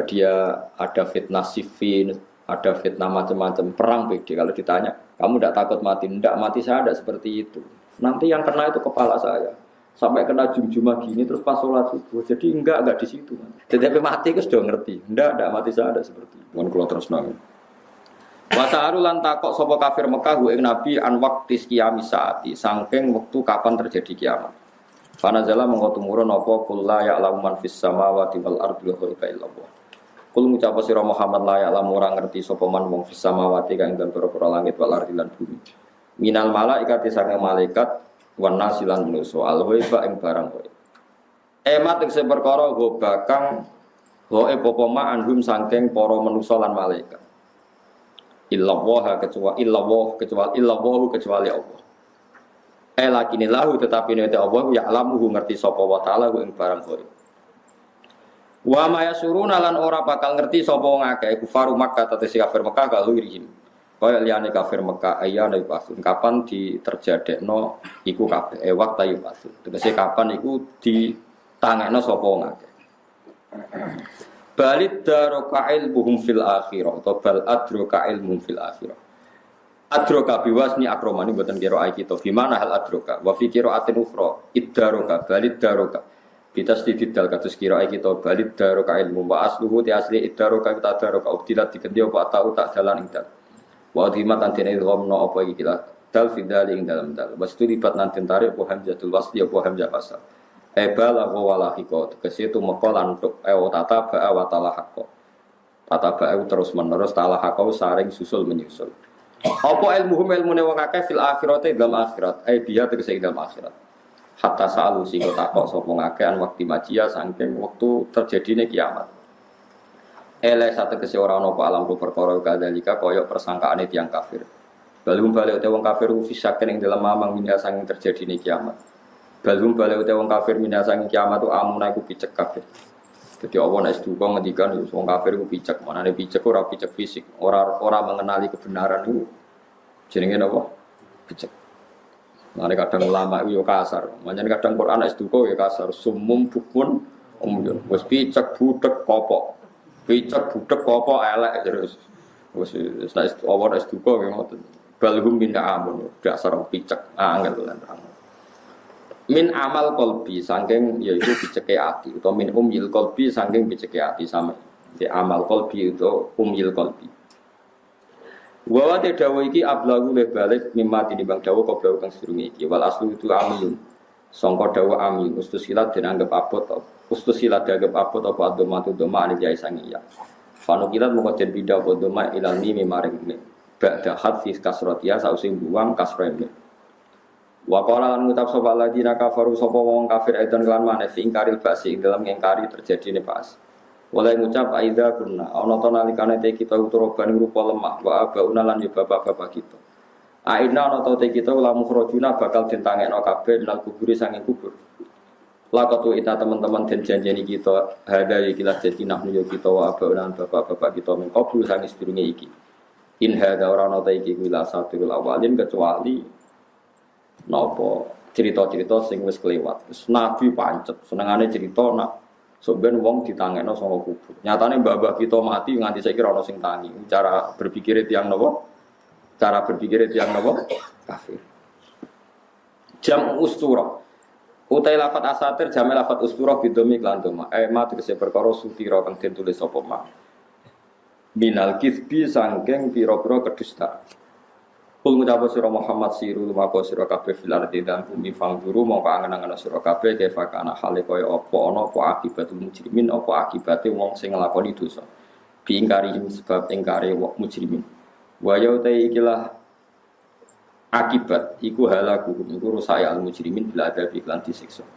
dia ada fitnah Siffin, ada fitnah macam-macam, perang BD. Kalau ditanya, kamu tidak takut mati? Tidak, mati saya tidak seperti itu. Nanti yang kena itu kepala saya. Sampai kena jum-jumah gini terus pas sholat subuh. Jadi enggak di situ. Tetapi mati itu sudah ngerti. Enggak mati saya ada seperti itu. Mohon kalau terus nangis. Wasa'aru lan takok sapa kafir Mekah ing Nabi an waqtis qiyamis saati, saking wektu kapan terjadi kiamat. Fanazala mengko tumurun apa kul la ya'lamu man fis samawati wal ardi ghaiba illallah. Kul ngucap sira Muhammad la ya'lamu ora ngerti sapa man wong fis samawati kang ing pira-pira langit wal ardi lan bumi. Minal malaikati saking malaikat wan nasilan manusa al ghaiba ing barang wae. Emat ing perkara go bakang goe apa ma anhum saking para manusa lan malaikat. Illallah kecuali Allah. Lakinilahu tetapi nek Allah ya alamuhu ngerti sapa wa taala ing barang kaya. Wa ma yasuruna lan ora bakal ngerti sapa wong akeh kufaru Makkah tetesi kafir Makkah kalau irihim. Kaya liyane kafir Makkah ayana pasun kapan diterjadekno iku kabeh waqta pasun. Tegese kapan iku ditangekno sapa wong akeh. Balid daroka ilmuhum fil akhirah atau bal adroka ilmuhum fil akhirah. Adroka biwasni akromani buatan kiro kita. Gimana hal adroka? Wa fi kiro atin ukhra iddaroka balid daroka. Bitas didal katus kiro kita balid daroka ilmu wa asluhu ti asli iddaroka kita daroka ubtilat diganti apa tahu tak jalan ingdal. Wa dhimat antene idghamna apa iki dal fidali ing dalam dal. Wastu lipat nanti tarik wa hamzatul wasli apa hamzah pasal. Ebala walahiko tegese itu mekolan untuk tata ba'a wa talahaqo. Tata ba'a terus menerus talahaqo saring susul menyusul. Apa ilmuhum ilmune wong akeh fil akhirate dalam akhirat. Dia tegese dalam akhirat. Hatta sa'alu sing takok sapa ngakeh an wekti majia saking wektu terjadine kiamat. Sate tegese ora ana apa alam perkara kadalika kaya persangkaane tiyang kafir. Balum balik te wong kafir fisaken ing dalam mamang minha saking terjadine kiamat. Balum balik wong kafir minasang kiamat tu amuna iku picek kabeh. Dadi Allah nek duka ngendikan wong kafir iku picek, manane picek ora picek fisik, ora mengenali kebenaran iku. Jenenge napa? Picek. Mane kadang ulama iku yo kasar, manjen kadang Quran nek duka yo kasar, sumum bukun umyun. Wis picek budek popok. Picek budek popok elek terus. Wis nek Allah nek duka yo ngoten. Balhum min amun, dasar picek angel lan terang. Min amal kolbi saking yaitu biceke ati atau min umil kolbi saking biceke ati sama di amal kolbi itu umil kolbi. Wa te dawu iki ablagu le balik mimma tinibang dawu koblau kang sedurunge iki wal aslu itu amiyun sangka dawu amin ustusilat den anggap abot ustusilat dianggap abot apa domatu doma ane jai sangiya fanukilat moko den pindah apa doma ilal mimi maring ne ba'da hadfi kasratia sause buang kasrene. Wa qala lan ngucap sapa ladina kafaru sapa wong kafir edan kelan maneh ingkaril basi ing dalam ngingkari terjadine pas. Oleh ngucap aida kunna ana to nalikane te kita uturoban rupa lemah wa abauna lan yo bapak-bapak kita. Aina ana to te kita lamu khrajuna bakal ditangekno kabeh nang kubur sanging kubur. Lakatu ita teman-teman den janjeni kita hada ikilah dadi nahnu yo kita wa abauna bapak-bapak kita mung kubur sanging sedurunge iki. In hada ora ana te iki kuwi satu awalin kecuali napa cerita-cerita sing wis kelewat. Nabi pancet senengane cerita nak sampeyan wong ditangekno saka kubur. Nyatane mbah-mbah kita mati nganti saiki ora ono sing tangi. Cara berpikir tiyang napa? Cara berpikir tiyang napa? Kafir. Jam ustura. Utai lafat asatir jam lafat ustura bidomi lan doma. Ma tegese perkara sutira kang den tulis sapa ma. Minal kisbi sangking pira-pira kedustaan. Kul ngucap sira Muhammad siru lumako sira kabeh fil ardi dan bumi fangduru mongko angen-angen sira kabeh kefa kana hale kaya apa ana apa akibatul mujrimin apa akibate wong sing nglakoni dosa bi ingkari sebab ingkare wong mujrimin wa ya ta ikilah akibat iku halaku iku rusak al mujrimin bila ada iklan disiksa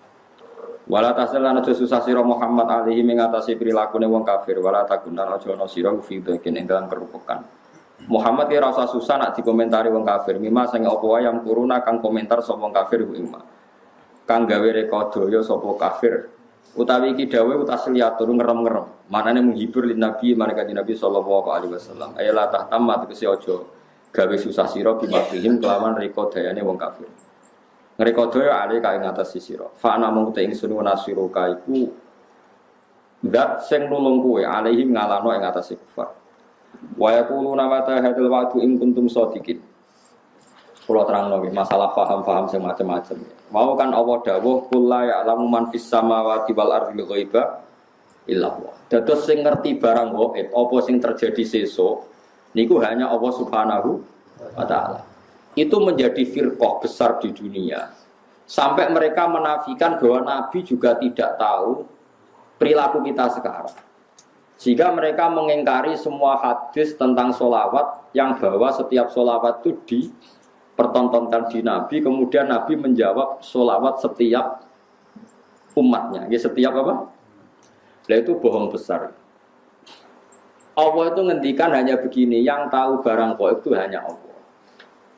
wala tasalana susah sira Muhammad alaihi mengatasi prilakune wong kafir wala takunan aja ana sira fi ing dalam kerupukan Muhammad ya rasa susah nak dikomentari wong kafir. Mima sing apa wae yang kuruna kang komentar sapa wong kafir ku ima. Kang gawe rekodaya sapa kafir. Utawi iki dawuh utasliatur ngerem-ngerem. Manane menghibur lin Nabi marang Nabi sallallahu alaihi wasallam. Ayala tahtamma tegese aja gawe susah sira bimabihim kelawan rekodayane wong kafir. Ngrekodaya ale kae ngatas sira. Fa ana mung te ingsun nasiruka iku Zat sing nulung kowe alaihim ngalano ing atase kufar. Wa yaquluna mata hadzal wa'du in kuntum shadiqin. Kula terangno nggih masalah paham-paham sing macam-macam. Mau kan Allah dawuh kul la ya'lamu man fis samawati wal ardi ghaiba illa Allah. Dados sing ngerti barang gaib apa sing terjadi sesuk niku hanya Allah Subhanahu wa taala. Itu menjadi firqah besar di dunia. Sampai mereka menafikan bahwa Nabi juga tidak tahu perilaku kita sekarang. Jika mereka mengingkari semua hadis tentang sholawat yang bahwa setiap sholawat itu dipertontonkan di Nabi, kemudian Nabi menjawab sholawat setiap umatnya. Ya, setiap apa? Nah, itu bohong besar. Allah itu ngendikan hanya begini, yang tahu barang gaib itu hanya Allah.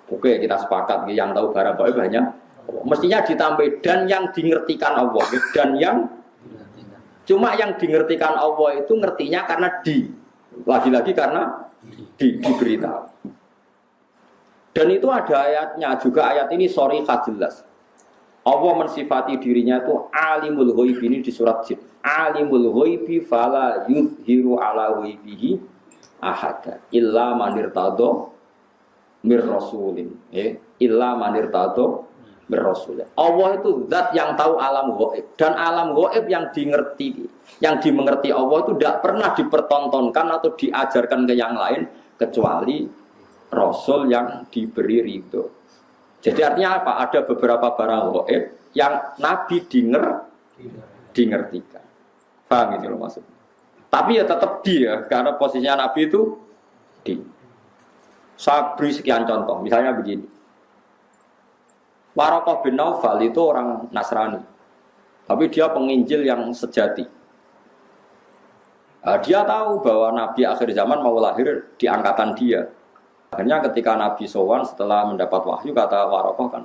Oke, kita sepakat yang tahu barang gaib hanya Allah. Mestinya ditambah dan yang dingertikan Allah, dan yang cuma yang dingertikan Allah itu ngertinya karena lagi-lagi karena diberitahu. Dan itu ada ayatnya juga, ayat ini sharihah jelas. Allah mensifati dirinya itu alimul ghaib, ini di surat Jin. Alimul ghaibi fala yuzhiru ala ghaibihi ahada illa man irtado mir rasulin. Illa man irtado mir rasulin. Allah itu zat yang tahu alam ghaib, dan alam ghaib yang dimengerti Allah itu tidak pernah dipertontonkan atau diajarkan ke yang lain kecuali rasul yang diberi ridho. Jadi artinya apa? Ada beberapa barang gaib yang Nabi dingertikan. Paham gitu loh maksudnya. Tapi ya tetap dia, karena posisinya Nabi itu di. Saya beri sekian contoh, misalnya begini. Waraqah bin Naufal itu orang Nasrani, tapi dia penginjil yang sejati. Dia tahu bahwa Nabi akhir zaman mau lahir di angkatan dia. Akhirnya ketika Nabi sowan setelah mendapat wahyu, kata Waraqah kan,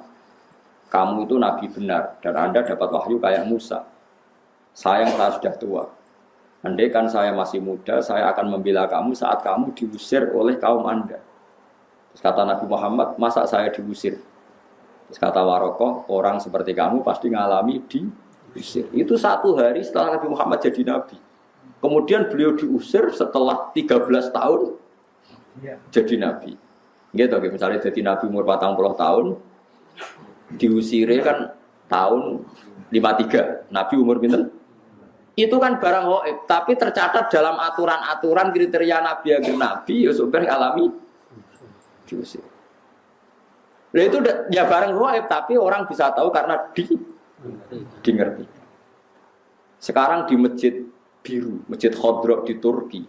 kamu itu Nabi benar dan Anda dapat wahyu kayak Musa. Sayang saya sudah tua. Andai kan saya masih muda, saya akan membela kamu saat kamu diusir oleh kaum Anda. Terus kata Nabi Muhammad, masa saya diusir? Terus kata Waraqah, orang seperti kamu pasti ngalami diusir. Itu 1 hari setelah Nabi Muhammad jadi Nabi. Kemudian beliau diusir setelah 13 tahun jadi Nabi. Gitu, misalnya jadi Nabi umur 40 tahun, diusirnya kan tahun 53. Nabi umur pinten? Itu kan barang gaib, tapi tercatat dalam aturan-aturan kriteria Nabi agar Nabi ya sebenarnya alami diusir. Nah itu ya barang gaib, tapi orang bisa tahu karena dingerti. Sekarang di Masjid Biru, Masjid Khodro di Turki,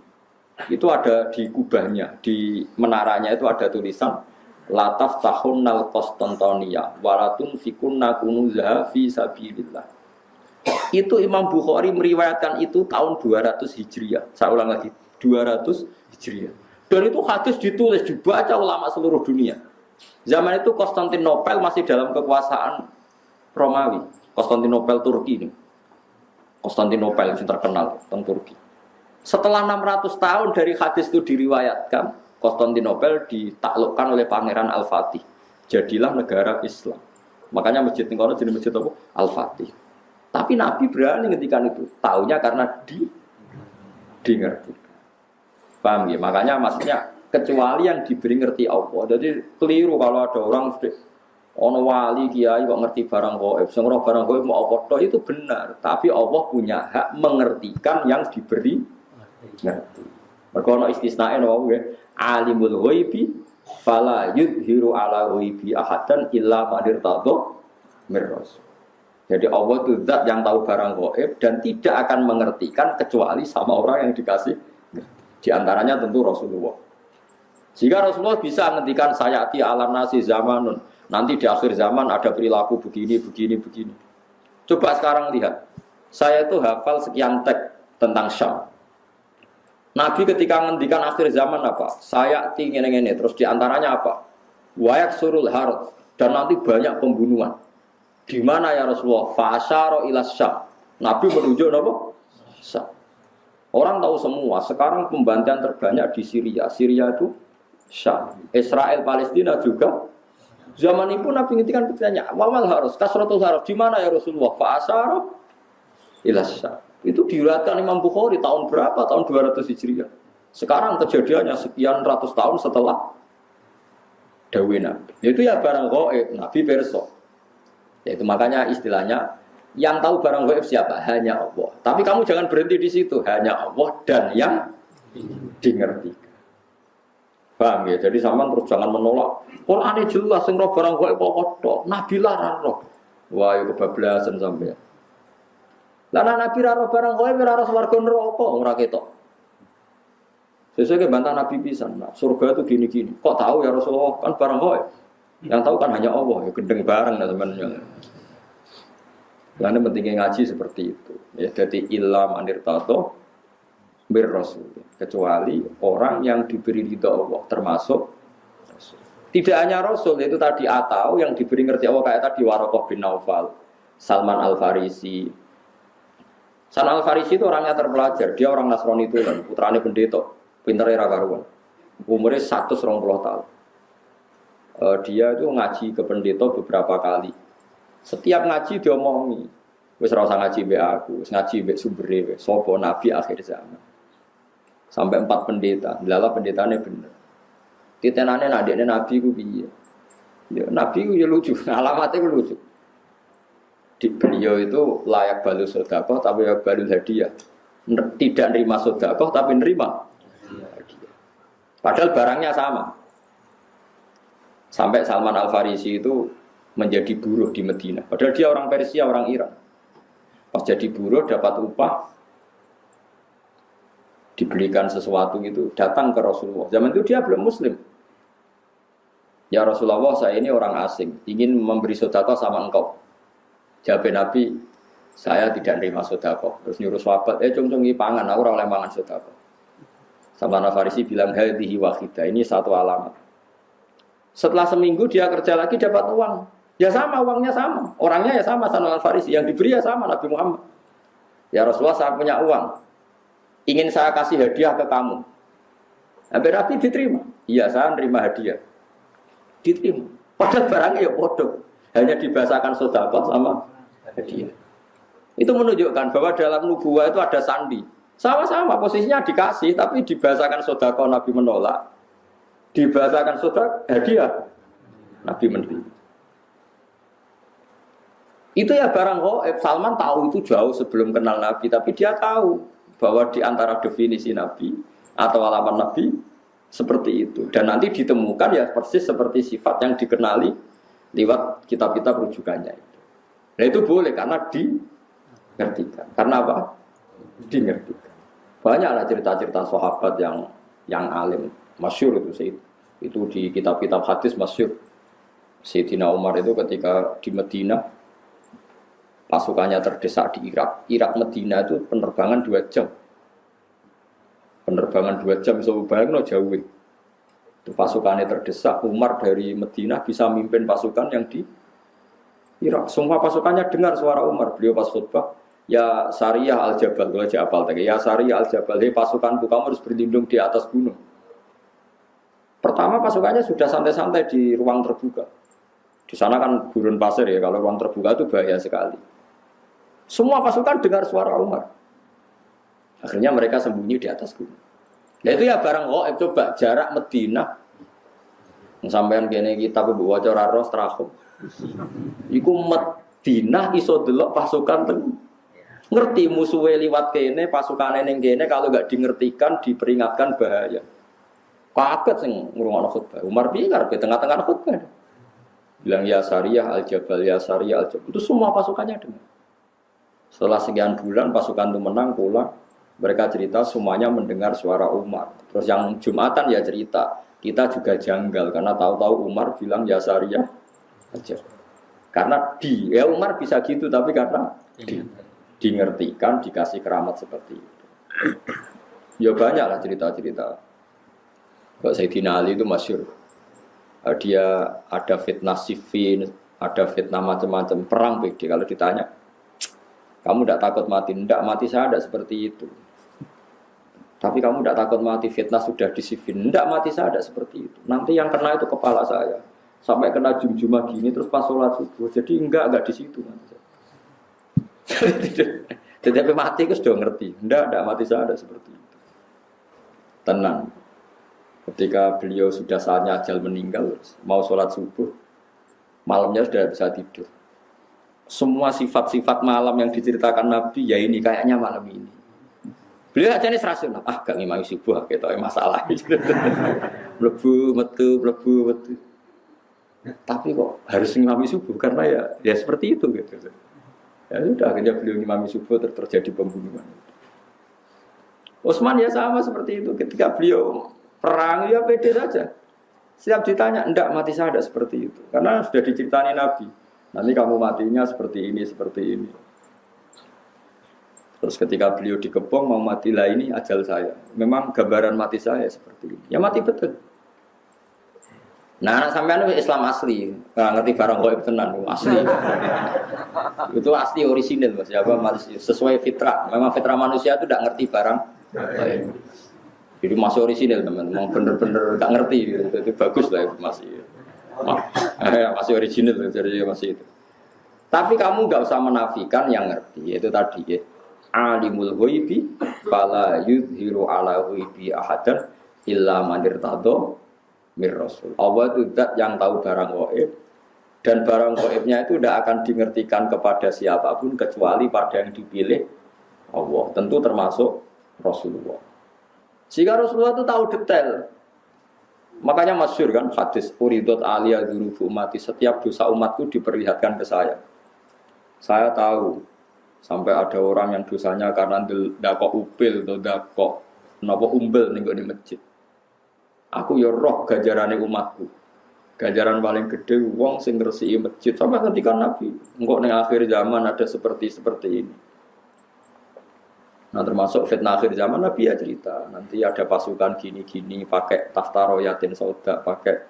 itu ada di kubahnya, di menaranya itu ada tulisan Lataf tahunnal Konstantinia walatun fikunna kunuzaha fi sabilillah. Itu Imam Bukhari meriwayatkan itu tahun 200 Hijriah. Saya ulang lagi, 200 Hijriah. Dan itu hadis ditulis, dibaca ulama seluruh dunia. Zaman itu Konstantinopel masih dalam kekuasaan Romawi. Konstantinopel Turki ini. Konstantinopel yang terkenal tentang Turki. Setelah 600 tahun dari hadis itu diriwayatkan, Konstantinopel ditaklukkan oleh Pangeran Al-Fatih. Jadilah negara Islam. Makanya masjid ini jadi masjid apa? Al-Fatih. Tapi Nabi berani ngendikan itu. Taunya karena dingerti. Paham ya? Makanya maksudnya kecuali yang diberi ngerti Allah. Jadi keliru kalau ada orang ono wali kiai kok ngerti barang gaib. Sing ora barang gaib mau apa tok itu benar. Tapi Allah punya hak mengertikan yang diberi ngerti. Mergo ono istisnae napa nggih? Alimul ghaibi fala yudhiru ala ghaibi ahadan illa man irtadha mir rasul. Jadi Allah itu zat yang tahu barang gaib dan tidak akan mengertikan kecuali sama orang yang dikasih. Di antaranya tentu Rasulullah. Jika Rasulullah bisa menghentikan sayati ala nasi zamanun, nanti di akhir zaman ada perilaku begini. Coba sekarang lihat, saya itu hafal sekian teks tentang Syam. Nabi ketika menghentikan akhir zaman apa? Sayati ngene-ngene, terus di antaranya apa? Wayak surul harut, dan nanti banyak pembunuhan. Di mana ya Rasulullah? Fa'asyara ila Syam. Nabi menunjuk apa? Syam. Orang tahu semua, sekarang pembantaian terbanyak di Syria. Syria itu Syam. Israel Palestina juga. Zaman itu Nabi ngintikan bertanya, "Wamal harus kasratul harus di mana ya Rasulullah?" Fa'asyara ila Syam. Itu diriwayatkan Imam Bukhari tahun berapa? Tahun 200 Hijriah. Sekarang kejadiannya sekian ratus tahun setelah dawuh Nabi. Itu ya barang gaib, Nabi perso. Yaitu makanya istilahnya yang tahu barang gaib siapa? Hanya Allah. Tapi kamu jangan berhenti di situ, hanya Allah dan yang dimengerti. Paham ya? Jadi sampean terus jangan menolak. Qur'ane jelas sing ro barang gaib kok Nabi larang roh. Wah, itu kebablasan sampean. Lah Nabi ra ro barang gaib ora ro swarga neraka ora ketok. Sesuai bantah Nabi pisan. Nah, surga itu gini-gini. Kok tahu ya Rasulullah? Kan barang gaib. Yang tahu kan hanya Allah. Ya gendeng bareng lah teman-teman. Karena pentingnya ngaji seperti itu. Ya, jadi ilam anirtato bir Rasul. Kecuali orang yang diberi ridha Allah termasuk Rasul. Tidak hanya Rasul itu tadi atau yang diberi ngerti Allah kayak tadi Waraqah bin Naufal, Salman Al-Farisi. Salman Al-Farisi itu orangnya terpelajar, dia orang Nasrani itu kan, putrane pendeta, pinter era karuan. Umurnya 120 tahun. Dia itu ngaji ke pendeta beberapa kali. Setiap ngaji dia omongi, wis ora usah ngaji mbek aku, wis ngaji mbek sumbere wis sapa nabi akhir zaman. Sampai 4 pendeta, lala pendetane bener. Titenane nadekne nabi ku piye? Ya nabi ku ya lucu, alamatnya ku lucu. Di beliau itu layak balu sedekah tapi layak balu hadiah. Tidak nerima sedekah tapi nerima hadiah. Padahal barangnya sama. Sampai Salman Al-Farisi itu menjadi buruh di Madinah. Padahal dia orang Persia, orang Iran. Pas jadi buruh dapat upah, dibelikan sesuatu itu, datang ke Rasulullah. Zaman itu dia belum Muslim. Ya Rasulullah, saya ini orang asing, ingin memberi sedekah sama engkau. Jawab Nabi, saya tidak nerima sedekah. Terus nyuruh sahabat, cung-cungi pangan, aku ora oleh mangan sedekah. Salman Al-Farisi bilang, hadhihi wahidah, ini satu alamat. Setelah seminggu dia kerja lagi dapat uang. Ya sama, uangnya sama. Orangnya ya sama, Salman Al-Farisi. Yang diberi ya sama, Nabi Muhammad. Ya Rasulullah, saya punya uang. Ingin saya kasih hadiah ke kamu. Nabi Nabi diterima. Iya, saya nerima hadiah. Diterima. Padahal barangnya ya bodoh. Hanya dibahasakan sedekah sama hadiah. Itu menunjukkan bahwa dalam nubuwah itu ada sandi. Sama-sama posisinya dikasih, tapi dibahasakan sedekah Nabi menolak. Dibahasakan sedekah hadiah Nabi menerima. Itu ya barang gaib. Salman tahu itu jauh sebelum kenal Nabi, tapi dia tahu bahwa di antara definisi Nabi atau alamat Nabi seperti itu. Dan nanti ditemukan ya persis seperti sifat yang dikenali lewat kitab-kitab rujukannya itu. Nah itu boleh karena dimengertikan. Karena apa? Dimengertikan. Banyaklah cerita-cerita sahabat yang alim, masyhur itu. Itu di kitab-kitab hadis masyhur. Sayyidina Umar itu ketika di Madinah pasukannya terdesak di Irak. Irak Madinah itu penerbangan 2 jam. Penerbangan 2 jam so bayangno jauh. Itu pasukannya terdesak, Umar dari Madinah bisa mimpin pasukan yang di Irak. Semua pasukannya dengar suara Umar. Beliau pas khutbah, ya Sariyah Al-Jabal, kalau aja apal tadi. Ya Sariyah Al-Jabal, hei pasukanku kamu harus berlindung di atas gunung. Pertama pasukannya sudah santai-santai di ruang terbuka. Di sana kan gurun pasir ya, kalau ruang terbuka itu bahaya sekali. Semua pasukan dengar suara Umar. Akhirnya mereka sembunyi di atas gunung. Nah itu ya barang gaib. Coba jarak Madinah sampean kene kita bu waca ora ros trahum. Iku Madinah iso delok pasukan teng. Ngerti musuhe liwat kene, pasukane ning kene kalau enggak dingertikan, diperingatkan bahaya. Kaget sing ngrungokno khutbah. Umar piye karepe tengah-tengah khutbah. Bilang ya Sariyah Al-Jabal, ya Sariyah Al-Jabal. Itu semua pasukannya dengar. Setelah sekian bulan pasukan itu menang pulang, mereka cerita semuanya mendengar suara Umar. Terus yang Jumatan ya cerita, kita juga janggal karena tahu-tahu Umar bilang ya Sariyah aja. Karena ya Umar bisa gitu tapi karena dingertikan, dikasih keramat seperti itu. Ya banyaklah cerita-cerita. Kok Sayyidina Ali itu masyhur. Dia ada fitnah Siffin, ada fitnah macam-macam perang BD. Kalau ditanya, kamu tidak takut mati? Tidak, mati saya tidak seperti itu. Tapi kamu tidak takut mati, fitnah sudah di Siffin? Tidak, mati saya tidak seperti itu. Nanti yang kena itu kepala saya. Sampai kena jum-jumah gini, terus pas sholat subuh. Jadi enggak di situ. Tetapi mati itu sudah ngerti. Ndak mati saya ada seperti itu. Tenang. Ketika beliau sudah saatnya ajal meninggal, mau sholat subuh, malamnya sudah bisa tidur. Semua sifat-sifat malam yang diceritakan Nabi, ya ini kayaknya malam ini. Beliau aja nih serasul, gak ngimami subuh, gitu masalah. Mlebu metu. Tapi kok harus ngimami subuh karena ya seperti itu gitu. Ya sudah akhirnya beliau ngimami subuh terjadi pembunuhan. Utsman ya sama seperti itu ketika beliau perang ya pede saja. Setiap ditanya, enggak mati saya ada seperti itu. Karena sudah diceritani Nabi. Nanti kamu matinya seperti ini. Terus ketika beliau dikepung mau mati lah ini ajal saya. Memang gambaran mati saya seperti ini. Ya mati betul. Nah sampean Islam asli, nggak ngerti barang gaib tenan asli. Itu asli orisinil Mas. Ya sesuai fitrah. Memang fitrah manusia itu tidak ngerti barang gaib. Jadi masih orisinil memang bener-bener nggak ngerti. Itu bagus lah itu masih orisinil jadi masih itu. Tapi kamu nggak usah menafikan yang ngerti. Itu tadi ya. Alimul ghaibi fala yudhiru ala ghaibi ahadan illa man irtadha mir rasul. Allah itu zat yang tahu barang gaib dan barang gaibnya itu tidak akan dimengertikan kepada siapapun kecuali pada yang dipilih Allah. Tentu termasuk Rasulullah. Jika Rasulullah itu tahu detail. Makanya masyhur kan hadis uridot aliyah dzunubu ummati, setiap dosa umatku diperlihatkan ke saya. Saya tahu sampai ada orang yang dosanya karena ndakok upil atau ndakok napa umbel ning di masjid. Aku ya roh ganjarane umatku. Ganjaran paling gede wong sing ngresiki masjid sampai ketika Nabi. Engko ning akhir zaman ada seperti ini. Nah termasuk fitnah akhir zaman Nabi ya cerita. Nanti ada pasukan gini-gini pakai tahta royatin sauda, pakai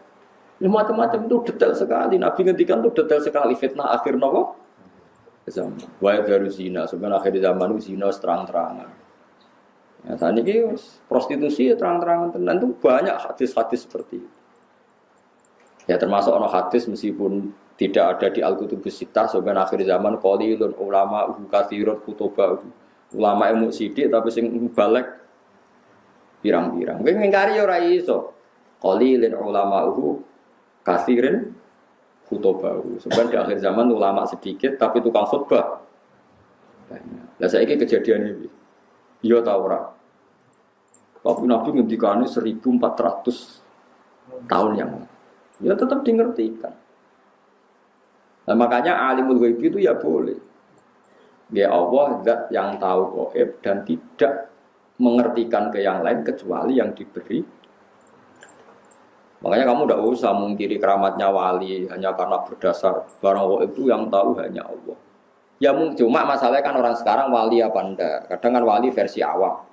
macam-macam itu detail sekali. Nabi ngendikan itu detail sekali fitnah akhir nopo zaman. Wa garu zina, sebenarnya akhir zaman itu zina terang-terangan. Ya, saat ini prostitusi ya terang-terangan tenan itu banyak hadis-hadis seperti itu. Ya termasuk ono hadis meskipun tidak ada di Al-Kutubus Sittah sebenarnya akhir zaman qalilun ulama katsirun kutubah. Ulama ilmu sidik tapi sing balik pirang-pirang. Kowe ngingkari ora iso. Qalilun ulama katsirin khutbah. Sebenarnya di akhir zaman ulama sedikit tapi tukang khutbah. Lah saiki kejadian iki. Iya ta ora? Tapi Nabi ngendikane 1400 tahun yang lalu. Ya tetap dimengertikan. Nah, makanya alimul ghaib itu ya boleh. Ya Allah zat yang tahu gaib dan tidak mengertikan ke yang lain kecuali yang diberi. Makanya kamu tidak usah mengkiri keramatnya wali hanya karena berdasar barang gaib itu yang tahu hanya Allah. Ya cuma masalahnya kan orang sekarang wali apa enggak. Kadang kan wali versi awam.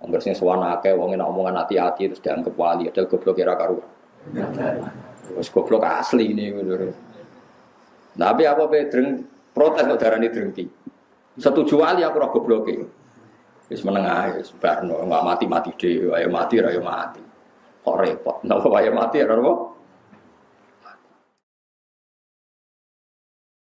Angger sing sowan akeh wong enak omongan hati-hati terus dianggap wali padahal goblok kira karuan. Wis goblok asli ini ngono. Tapi apa pedreng protes kok darani drengki. Setuju wali aku ora gobloke. Wis meneng ae wis barno enggak mati-mati dhewe, ayo mati ra yo mati. Kok repot. Napa wae mati ora apa?